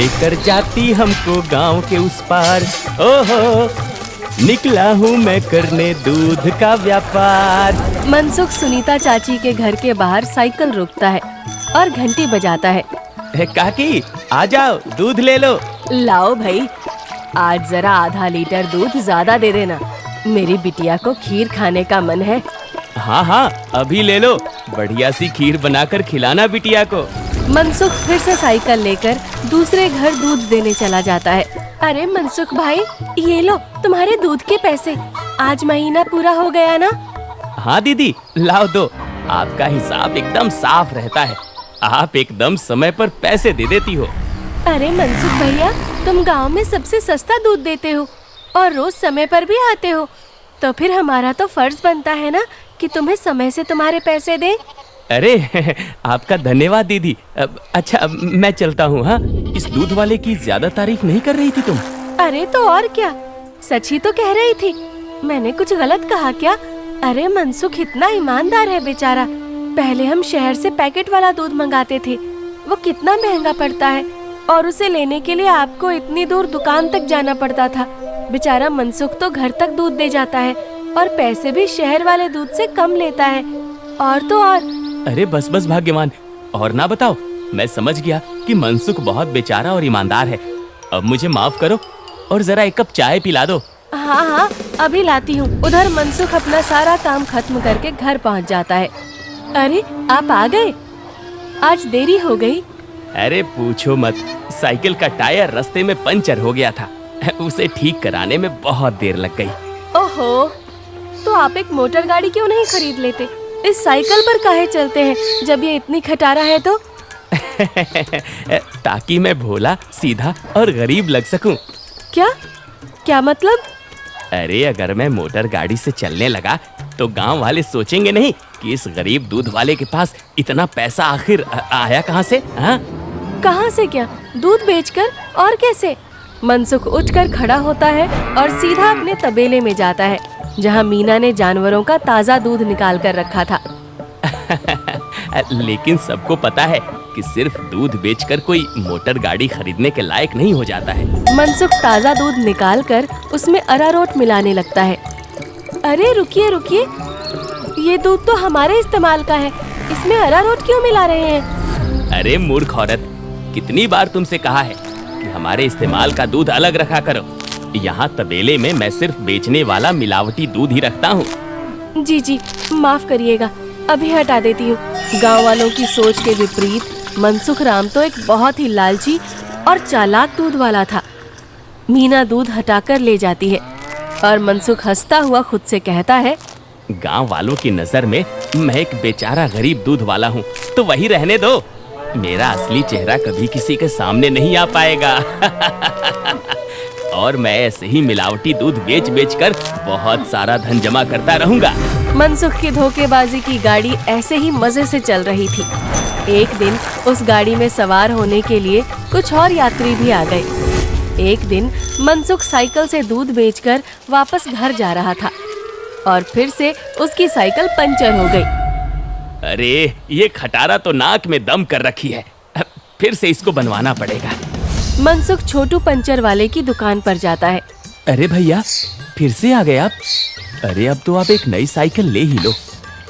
लेकर जाती हमको गांव के उस पार। ओहो, निकला हूँ मैं करने दूध का व्यापार। मनसुख सुनीता चाची के घर के बाहर साइकिल रोकता है और घंटी बजाता है। काकी आ जाओ, दूध ले लो। लाओ भाई, आज जरा आधा लीटर दूध ज्यादा दे देना, मेरी बिटिया को खीर खाने का मन है। हाँ हाँ, अभी ले लो, बढ़िया सी खीर बनाकर खिलाना बिटिया को। मनसुख फिर से साइकिल लेकर दूसरे घर दूध देने चला जाता है। अरे मनसुख भाई, ये लो तुम्हारे दूध के पैसे, आज महीना पूरा हो गया ना? हाँ दीदी, लाओ दो, आपका हिसाब एकदम साफ रहता है, आप एकदम समय पर पैसे दे देती हो। अरे मनसुख भैया, तुम गांव में सबसे सस्ता दूध देते हो और रोज समय पर भी आते हो, तो फिर हमारा तो फर्ज बनता है ना कि तुम्हें समय से तुम्हारे पैसे दें। अरे आपका धन्यवाद दीदी। अच्छा मैं चलता हूँ। हाँ, इस दूध वाले की ज्यादा तारीफ नहीं कर रही थी तुम? अरे तो और क्या, सच ही तो कह रही थी, मैंने कुछ गलत कहा क्या? अरे मनसुख इतना ईमानदार है बेचारा। पहले हम शहर से पैकेट वाला दूध मंगाते थे, वो कितना महंगा पड़ता है और उसे लेने के लिए आपको इतनी दूर दुकान तक जाना पड़ता था। बेचारा मनसुख तो घर तक दूध दे जाता है और पैसे भी शहर वाले दूध से कम लेता है। और तो और। अरे बस बस भाग्यवान, और ना बताओ, मैं समझ गया कि मनसुख बहुत बेचारा और ईमानदार है। अब मुझे माफ करो और जरा एक कप चाय पिला दो। हाँ हाँ, अभी लाती हूँ। उधर मनसुख अपना सारा काम खत्म करके घर पहुँच जाता है। अरे आप आ गए, आज देरी हो गई। अरे पूछो मत, साइकिल का टायर रास्ते में पंचर हो गया था, उसे ठीक कराने में बहुत देर लग गई। ओहो, तो आप एक मोटर गाड़ी क्यों नहीं खरीद लेते? इस साइकिल पर काहे चलते हैं जब ये इतनी खटारा है तो? ताकि मैं भोला, सीधा और गरीब लग सकूं। क्या क्या मतलब? अरे अगर मैं मोटर गाड़ी से चलने लगा तो गांव वाले सोचेंगे नहीं कि इस गरीब दूध वाले के पास इतना पैसा आखिर आया कहां से? हाँ, कहां से क्या? दूध बेचकर और कैसे? मनसुख उठकर खड़ा होता है और सीधा अपने तबेले में जाता है जहां मीना ने जानवरों का ताजा दूध निकाल कर रखा था। लेकिन सबको पता है कि सिर्फ दूध बेचकर कोई मोटर गाड़ी खरीदने के लायक नहीं हो जाता है। मनसुख ताजा दूध निकालकर उसमें अरारोट मिलाने लगता है। अरे रुकिए रुकिए, ये दूध तो हमारे इस्तेमाल का है, इसमें अरारोट क्यों मिला रहे हैं? अरे मूर्ख औरत, कितनी बार तुमसे कहा है कि हमारे इस्तेमाल का दूध अलग रखा करो। यहाँ तबेले में मैं सिर्फ बेचने वाला मिलावटी दूध ही रखता हूँ। जी जी, माफ करिएगा, अभी हटा देती हूँ। गांव वालों की सोच के विपरीत मनसुख राम तो एक बहुत ही लालची और चालाक दूध वाला था। मीना दूध हटाकर ले जाती है और मनसुख हंसता हुआ खुद से कहता है, गांव वालों की नजर में मैं एक बेचारा गरीब दूध वाला हूँ, तो वही रहने दो। मेरा असली चेहरा कभी किसी के सामने नहीं आ पाएगा। और मैं ऐसे ही मिलावटी दूध बेच बेच कर बहुत सारा धन जमा करता रहूंगा। मनसुख की धोखेबाजी की गाड़ी ऐसे ही मजे से चल रही थी। एक दिन उस गाड़ी में सवार होने के लिए कुछ और यात्री भी आ गए। एक दिन मनसुख साइकिल से दूध बेचकर वापस घर जा रहा था और फिर से उसकी साइकिल पंचर हो गई। अरे ये खटारा तो नाक में दम कर रखी है, फिर से इसको बनवाना पड़ेगा। मनसुख छोटू पंचर वाले की दुकान पर जाता है। अरे भैया, फिर से आ गए आप? अरे अब तो आप एक नई साइकिल ले ही लो,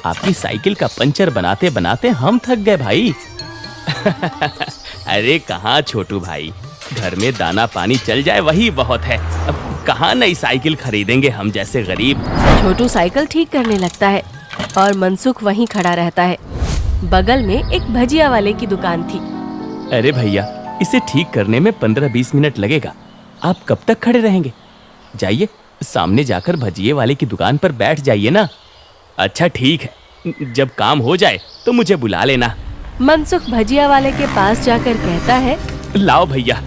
आपकी साइकिल का पंचर बनाते बनाते हम थक गए भाई। अरे कहाँ छोटू भाई, घर में दाना पानी चल जाए वही बहुत है, अब कहाँ नई साइकिल खरीदेंगे हम जैसे गरीब। छोटू साइकिल ठीक करने लगता है और मनसुख वहीं खड़ा रहता है। बगल में एक भजिया वाले की दुकान थी। अरे भैया, इसे ठीक करने में 15-20 मिनट लगेगा, आप कब तक खड़े रहेंगे? जाइए सामने जाकर भजिए वाले की दुकान पर बैठ जाइए ना। अच्छा ठीक है, जब काम हो जाए तो मुझे बुला लेना। मनसुख भजिया वाले के पास जाकर कहता है, लाओ भैया,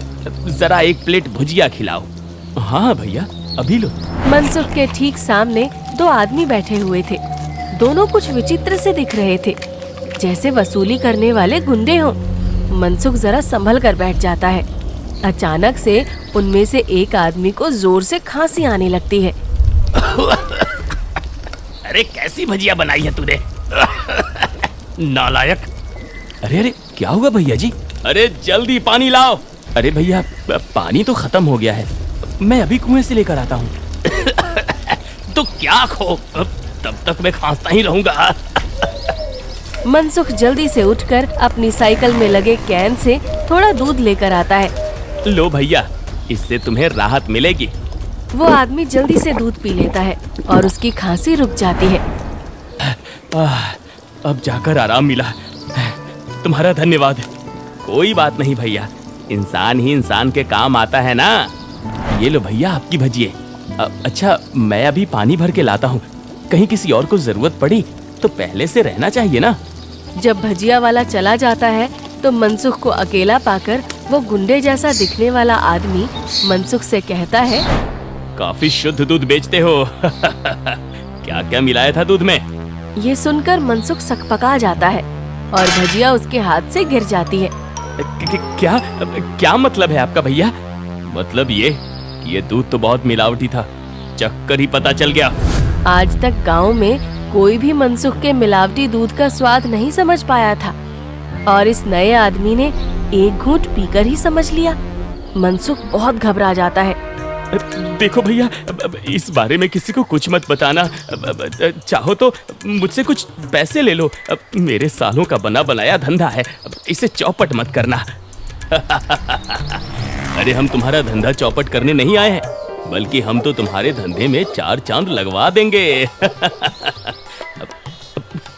जरा एक प्लेट भुजिया खिलाओ। हाँ भैया, अभी लो। मनसुख के ठीक सामने दो आदमी बैठे हुए थे। दोनों कुछ विचित्र से दिख रहे थे, जैसे वसूली करने वाले गुंडे हों। मनसुख जरा संभल कर बैठ जाता है। अचानक से उनमें से एक आदमी को जोर से खांसी आने लगती है। अरे कैसी भजिया बनाई है तूने? नालायक। अरे अरे क्या हुआ भैया जी? अरे जल्दी पानी लाओ, अरे भैया, पानी तो खत्म हो गया है, मैं अभी कुएं से लेकर आता हूँ। तो क्या खो, तब तक मैं खांसता ही रहूंगा। मनसुख जल्दी से उठकर अपनी साइकिल में लगे कैन से थोड़ा दूध लेकर आता है। लो भैया, इससे तुम्हें राहत मिलेगी। वो आदमी जल्दी से दूध पी लेता है और उसकी खांसी रुक जाती है। अब जाकर आराम मिला, तुम्हारा धन्यवाद। कोई बात नहीं भैया, इंसान ही इंसान के काम आता है ना। ये लो भैया आपकी भजिए। अच्छा, मैं अभी पानी भर के लाता हूँ, कहीं किसी और को जरूरत पड़ी तो पहले से रहना चाहिए ना। जब भजिया वाला चला जाता है तो मनसुख को अकेला पाकर वो गुंडे जैसा दिखने वाला आदमी मनसुख से कहता है, काफी शुद्ध दूध बेचते हो। क्या क्या मिलाया था दूध में? ये सुनकर मनसुख सकपका जाता है और भजिया उसके हाथ से गिर जाती है। क्या क्या मतलब है आपका भैया? मतलब ये कि ये दूध तो बहुत मिलावटी था, चक्कर ही पता चल गया। आज तक गांव में कोई भी मनसुख के मिलावटी दूध का स्वाद नहीं समझ पाया था और इस नए आदमी ने एक घूंट पीकर ही समझ लिया। मनसुख बहुत घबरा जाता है। देखो भैया, इस बारे में किसी को कुछ मत बताना। चाहो तो मुझसे कुछ पैसे ले लो, मेरे सालों का बना बनाया धंधा है, इसे चौपट मत करना। अरे हम तुम्हारा धंधा चौपट करने नहीं आए हैं, बल्कि हम तो तुम्हारे धंधे में 4 चांद लगवा देंगे।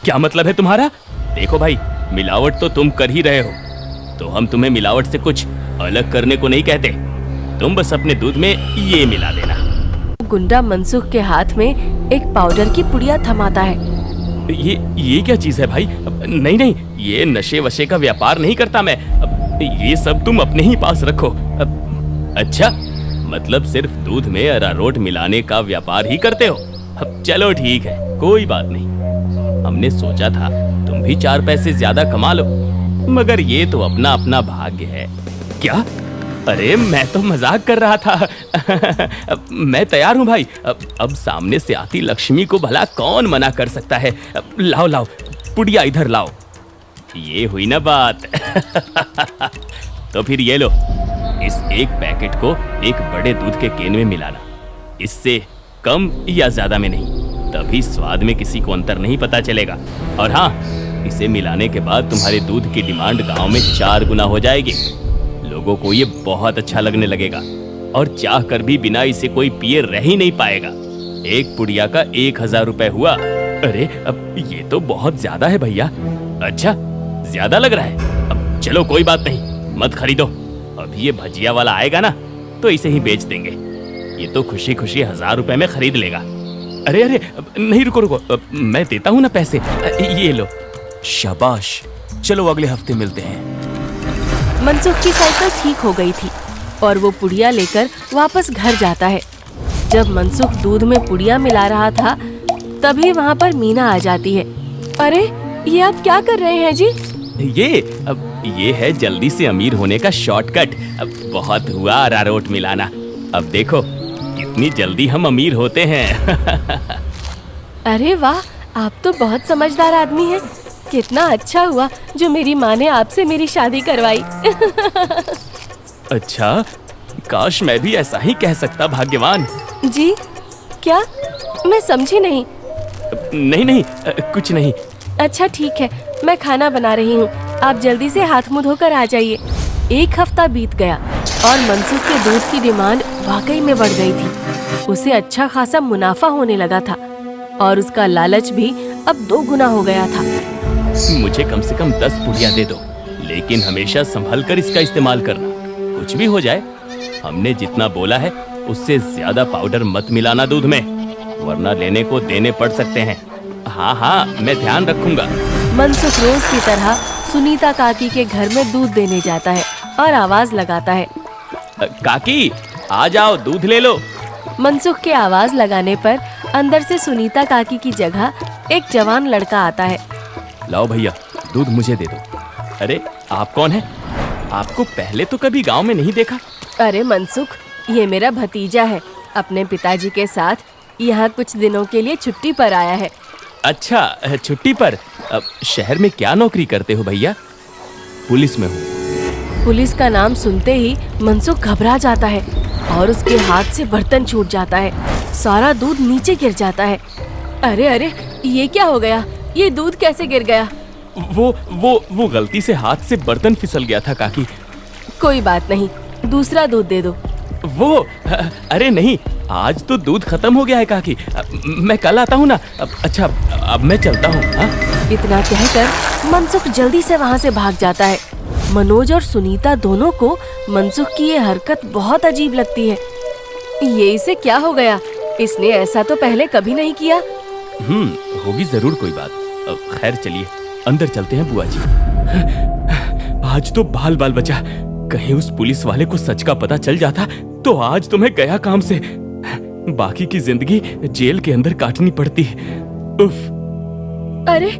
क्या मतलब है तुम्हारा? देखो भाई, मिलावट तो तुम कर ही रहे हो, तो हम तुम्हें मिलावट से कुछ अलग करने को नहीं कहते। तुम बस अपने दूध में ये मिला देना। गुंडा मनसुख के हाथ में एक पाउडर की पुड़िया थमाता है। ये क्या चीज है भाई? नहीं नहीं, ये नशे वशे का व्यापार नहीं करता मैं। ये सब तुम अपने ही पास रखो। अच्छा, मतलब सिर्फ दूध में अरारोट मिलाने का व्यापार ही करते हो? चलो ठीक है, कोई बात नहीं। हमने सोचा था तुम भी 4 पैसे ज्यादा कमा लो, मगर ये तो अपना अपना भाग्य है। क्या? अरे मैं तो मजाक कर रहा था। मैं तैयार हूँ भाई। अब सामने से आती लक्ष्मी को भला कौन मना कर सकता है। लाओ लाओ, पुड़िया इधर लाओ। ये हुई ना बात। तो फिर ये लो, इस एक पैकेट को एक बड़े दूध के केन में मिलाना। इससे कम या ज्यादा में नहीं, तभी स्वाद में किसी को अंतर नहीं पता चलेगा। और हाँ, इसे मिलाने के बाद तुम्हारे दूध की डिमांड गांव में 4 गुना हो जाएगी। लोगों को ये बहुत अच्छा लगने लगेगा और चाह कर भी बिना इसे कोई पिए रह ही नहीं पाएगा। एक पुड़िया का 1000 रुपए हुआ। अरे अब ये तो बहुत ज्यादा है भैया। अच्छा, ज्यादा लग रहा है? अब चलो कोई बात नहीं, मत खरीदो। अभी ये भजिया वाला आएगा ना, तो इसे ही बेच देंगे। ये तो खुशी खुशी 1000 रुपए में खरीद लेगा। अरे अरे नहीं, रुको रुको, मैं देता हूँ ना पैसे। ये लो। शाबाश, चलो अगले हफ्ते मिलते हैं। मनसुख की साइकिल ठीक हो गई थी और वो पुड़िया लेकर वापस घर जाता है। जब मनसुख दूध में पुड़िया मिला रहा था, तभी वहाँ पर मीना आ जाती है। अरे ये आप क्या कर रहे हैं जी? ये है जल्दी से अमीर होने का शॉर्टकट। बहुत हुआ अरारोट मिलाना, अब देखो कितनी जल्दी हम अमीर होते हैं। अरे वाह, आप तो बहुत समझदार आदमी हैं। कितना अच्छा हुआ जो मेरी माँ ने आपसे मेरी शादी करवाई। अच्छा, काश मैं भी ऐसा ही कह सकता, भाग्यवान। जी क्या? मैं समझी नहीं। नहीं नहीं, कुछ नहीं। अच्छा ठीक है, मैं खाना बना रही हूँ, आप जल्दी से हाथ मुंह धोकर आ जाइए। 1 हफ्ता बीत गया और मनसुख के दूध की डिमांड वाकई में बढ़ गई थी। उसे अच्छा खासा मुनाफा होने लगा था और उसका लालच भी अब 2 गुना हो गया था। मुझे कम से कम 10 पुड़िया दे दो, लेकिन हमेशा संभल कर इसका इस्तेमाल करना। कुछ भी हो जाए, हमने जितना बोला है उससे ज्यादा पाउडर मत मिलाना दूध में, वरना लेने को देने पड़ सकते हैं। हाँ हाँ, मैं ध्यान रखूंगा। मनसुख रोज की तरह सुनीता काकी के घर में दूध देने जाता है और आवाज लगाता है, काकी आ जाओ, दूध ले लो। मनसुख के आवाज लगाने पर अंदर से सुनीता काकी की जगह एक जवान लड़का आता है। लाओ भैया, दूध मुझे दे दो। अरे आप कौन है? आपको पहले तो कभी गांव में नहीं देखा। अरे मनसुख, ये मेरा भतीजा है, अपने पिताजी के साथ यहाँ कुछ दिनों के लिए छुट्टी पर आया है। अच्छा, छुट्टी पर? शहर में क्या नौकरी करते हो भैया? पुलिस में हूँ। पुलिस का नाम सुनते ही मनसुख घबरा जाता है और उसके हाथ से बर्तन छूट जाता है। सारा दूध नीचे गिर जाता है। अरे अरे, ये क्या हो गया? ये दूध कैसे गिर गया? वो गलती से हाथ से बर्तन फिसल गया था काकी। कोई बात नहीं, दूसरा दूध दे दो। अरे नहीं, आज तो दूध खत्म हो गया है काकी। मैं कल आता हूँ ना। अच्छा, अब मैं चलता हूँ। इतना कहकर मनसुख जल्दी से वहाँ से भाग जाता है। मनोज और सुनीता दोनों को मनसुख की ये हरकत बहुत अजीब लगती है। ये इसे क्या हो गया? इसने ऐसा तो पहले कभी नहीं किया। होगी जरूर कोई बात। खैर चलिए अंदर चलते हैं बुआ जी। आज तो बाल बाल बचा। कहीं उस पुलिस वाले को सच का पता चल जाता तो आज तो मैं गया काम से। बाकी की जिंदगी जेल के अंदर काटनी पड़ती। उफ। अरे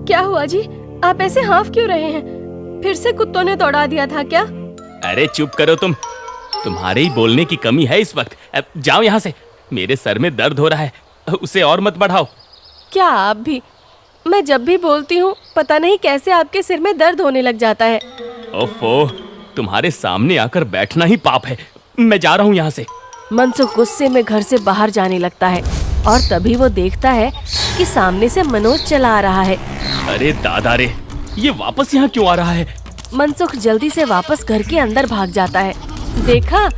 क्या हुआ जी? आप ऐसे हाफ क्यों रहे हैं? फिर से कुत्तों ने दौड़ा दिया था क्या? अरे चुप करो तुम। तुम्हारे ही बोलने की कमी है इस वक्त। जाओ यहाँ से। मेरे सर में दर्द हो रहा है, उसे और मत बढ़ाओ। क्या आप भी? मैं जब भी बोलती हूँ पता नहीं कैसे आपके सिर में दर्द होने लग जाता है। ओफो, तुम्हारे सामने आकर बैठना ही पाप है। मैं जा रहा हूँ यहाँ से। मनसुख गुस्से में घर से बाहर जाने लगता है और तभी वो देखता है कि सामने से मनोज चला आ रहा है। अरे दादा रे, ये वापस यहाँ क्यों आ रहा है? मनसुख जल्दी से वापस घर के अंदर भाग जाता है। देखा,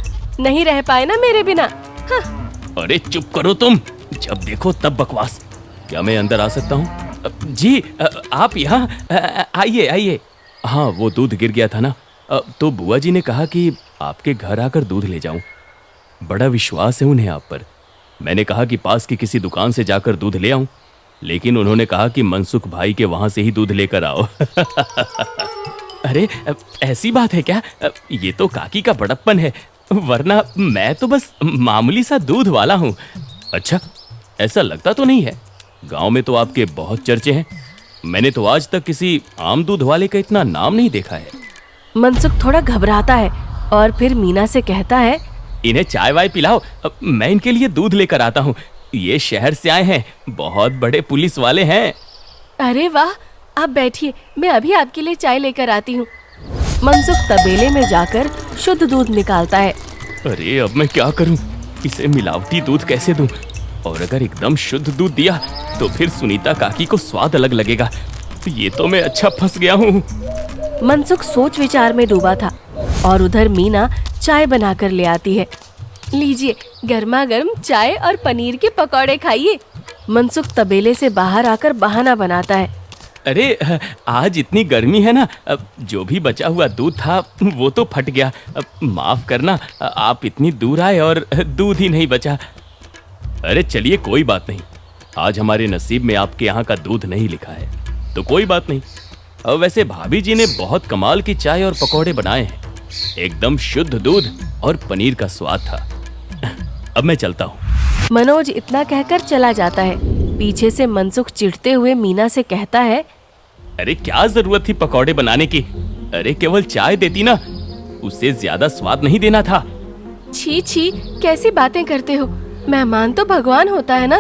नहीं रह पाए ना मेरे बिना। अरे चुप करो तुम, जब देखो तब बकवास। क्या मैं अंदर आ सकता हूँ? जी आप यहाँ आइए आइए। हाँ, वो दूध गिर गया था ना, तो बुआ जी ने कहा कि आपके घर आकर दूध ले जाऊं। बड़ा विश्वास है उन्हें आप पर। मैंने कहा कि पास की किसी दुकान से जाकर दूध ले आऊं, लेकिन उन्होंने कहा कि मनसुख भाई के वहां से ही दूध लेकर आओ। अरे ऐसी बात है क्या? ये तो काकी का बड़प्पन है, वरना मैं तो बस मामूली सा दूध वाला हूँ। अच्छा, ऐसा लगता तो नहीं है। गांव में तो आपके बहुत चर्चे हैं। मैंने तो आज तक किसी आम दूध वाले का इतना नाम नहीं देखा है। मनसुख थोड़ा घबराता है और फिर मीना से कहता है, इन्हें चाय वाय पिलाओ, मैं इनके लिए दूध लेकर आता हूँ। ये शहर से आए हैं, बहुत बड़े पुलिस वाले हैं। अरे वाह, आप बैठिए, मैं अभी आपके लिए चाय लेकर आती हूँ। मनसुख तबेले में जाकर शुद्ध दूध निकालता है। अरे अब मैं क्या करूँ? इसे मिलावटी दूध कैसे दूँ? और अगर एकदम शुद्ध दूध दिया तो फिर सुनीता काकी को स्वाद अलग लगेगा। ये तो मैं अच्छा फंस गया हूँ। मनसुख सोच विचार में डूबा था और उधर मीना चाय बनाकर ले आती है। लीजिए, गर्मा गर्म चाय और पनीर के पकौड़े खाइए। मनसुख तबेले से बाहर आकर बहाना बनाता है। अरे आज इतनी गर्मी है ना, जो भी बचा हुआ दूध था वो तो फट गया। माफ करना, आप इतनी दूर आए और दूध ही नहीं बचा। अरे चलिए कोई बात नहीं, आज हमारे नसीब में आपके यहाँ का दूध नहीं लिखा है तो कोई बात नहीं। वैसे भाभी जी ने बहुत कमाल की चाय और पकौड़े बनाए हैं। एकदम शुद्ध दूध और पनीर का स्वाद था। अब मैं चलता हूँ। मनोज इतना कहकर चला जाता है। पीछे से मनसुख चिढ़ते हुए मीना से कहता है, अरे क्या जरूरत थी पकौड़े बनाने की? अरे केवल चाय देती ना, उससे ज्यादा स्वाद नहीं देना था। छी छी, कैसी बातें करते हो? मेहमान तो भगवान होता है ना।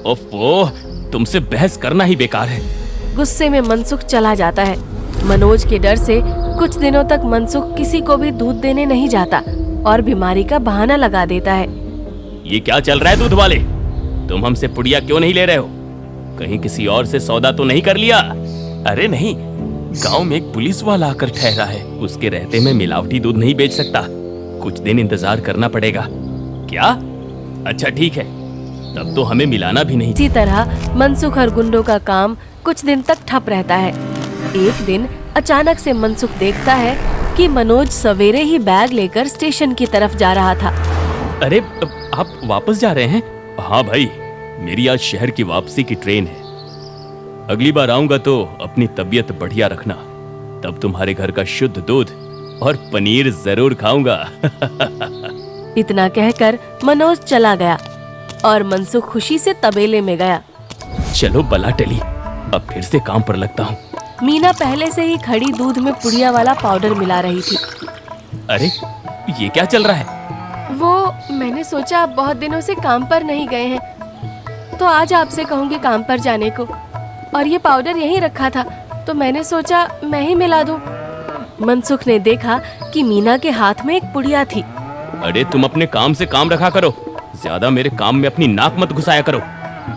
ओफो, तुमसे बहस करना ही बेकार है। गुस्से में मनसुख चला जाता है। मनोज के डर से कुछ दिनों तक मनसुख किसी को भी दूध देने नहीं जाता और बीमारी का बहाना लगा देता है। ये क्या चल रहा है दूध वाले? तुम हमसे पुड़िया क्यों नहीं ले रहे हो? कहीं किसी और से सौदा तो नहीं कर लिया? अरे नहीं, गांव में एक पुलिस वाला आकर ठहरा है, उसके रहते मैं मिलावटी दूध नहीं बेच सकता। कुछ दिन इंतजार करना पड़ेगा। क्या? अच्छा ठीक है, तब तो हमें मिलाना भी नहीं। इसी तरह मनसुख और गुंडों का काम कुछ दिन तक ठप रहता है। एक दिन अचानक से मनसुख देखता है कि मनोज सवेरे ही बैग लेकर स्टेशन की तरफ जा रहा था। अरे आप वापस जा रहे हैं? हाँ भाई, मेरी आज शहर की वापसी की ट्रेन है। अगली बार आऊंगा तो अपनी तबीयत बढ़िया रखना, तब तुम्हारे घर का शुद्ध दूध और पनीर जरूर खाऊंगा। इतना कहकर मनोज चला गया और मनसुख खुशी से तबेले में गया। चलो बला टली, अब फिर से काम पर लगता हूँ। मीना पहले से ही खड़ी दूध में पुड़िया वाला पाउडर मिला रही थी। अरे ये क्या चल रहा है? वो मैंने सोचा आप बहुत दिनों से काम पर नहीं गए हैं तो आज आपसे कहूँगी काम पर जाने को, और ये पाउडर यहीं रखा था तो मैंने सोचा मैं ही मिला दूं। मनसुख ने देखा कि मीना के हाथ में एक पुड़िया थी। अरे तुम अपने काम से काम रखा करो, ज्यादा मेरे काम में अपनी नाक मत घुसाया करो।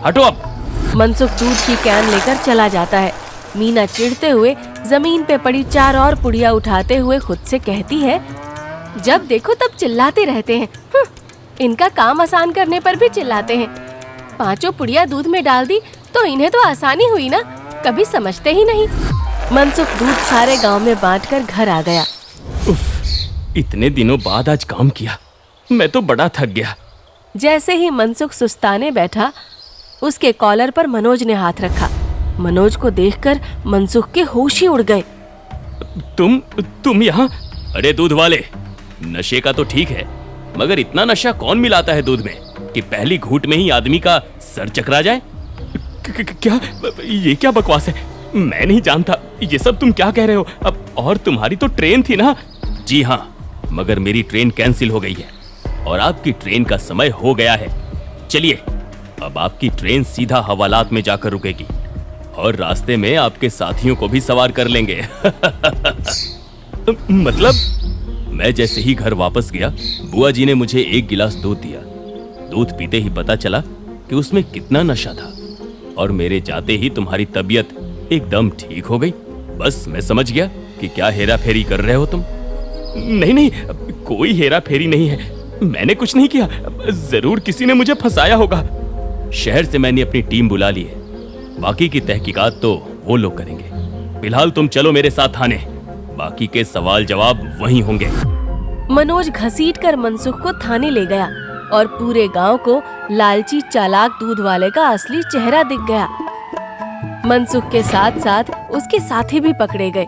हटो अब। मनसुख दूध की कैन लेकर चला जाता है। मीना चिढ़ते हुए जमीन पे पड़ी 4 और पुड़िया उठाते हुए खुद से कहती है, जब देखो तब चिल्लाते रहते हैं। इनका काम आसान करने पर भी चिल्लाते हैं। 5 पुड़िया दूध में डाल दी तो इन्हें तो आसानी हुई ना, कभी समझते ही नहीं। मनसुख दूध सारे गांव में बांटकर घर आ गया। उफ, इतने दिनों बाद आज काम किया, मैं तो बड़ा थक गया। जैसे ही मनसुख सुस्ताने बैठा, उसके कॉलर पर मनोज ने हाथ रखा। मनोज को देखकर मनसुख के होश ही उड़ गए। तुम यहाँ? अरे दूध वाले, नशे का तो ठीक है, मगर इतना नशा कौन मिलाता है दूध में कि पहली घूंट में ही आदमी का सर चकरा जाए? क्या ये क्या बकवास है? मैं नहीं जानता ये सब तुम क्या कह रहे हो। अब और तुम्हारी तो ट्रेन थी ना? जी हाँ, मगर मेरी ट्रेन कैंसिल हो गई है और आपकी ट्रेन का समय हो गया है। चलिए, अब आपकी ट्रेन सीधा हवालात में जाकर रुकेगी और रास्ते में आपके साथियों को भी सवार कर लेंगे। मतलब? मैं जैसे ही घर वापस गया, बुआ जी ने मुझे 1 गिलास दूध दिया। दूध पीते ही पता चला कि उसमें कितना नशा था और मेरे जाते ही तुम्हारी तबीयत एकदम ठीक हो गई। बस मैं समझ गया कि क्या हेरा फेरी कर रहे हो तुम। नहीं, कोई हेरा फेरी नहीं है, मैंने कुछ नहीं किया। जरूर किसी ने मुझे फंसाया होगा। शहर से मैंने अपनी टीम बुला ली है, बाकी की तहकीकात तो वो लोग करेंगे। फिलहाल तुम चलो मेरे साथ थाने, बाकी के सवाल जवाब वहीं होंगे। मनोज घसीटकर मनसुख को थाने ले गया और पूरे गांव को लालची चालाक दूध वाले का असली चेहरा दिख गया। मनसुख के साथ साथ उसके साथी भी पकड़े गए।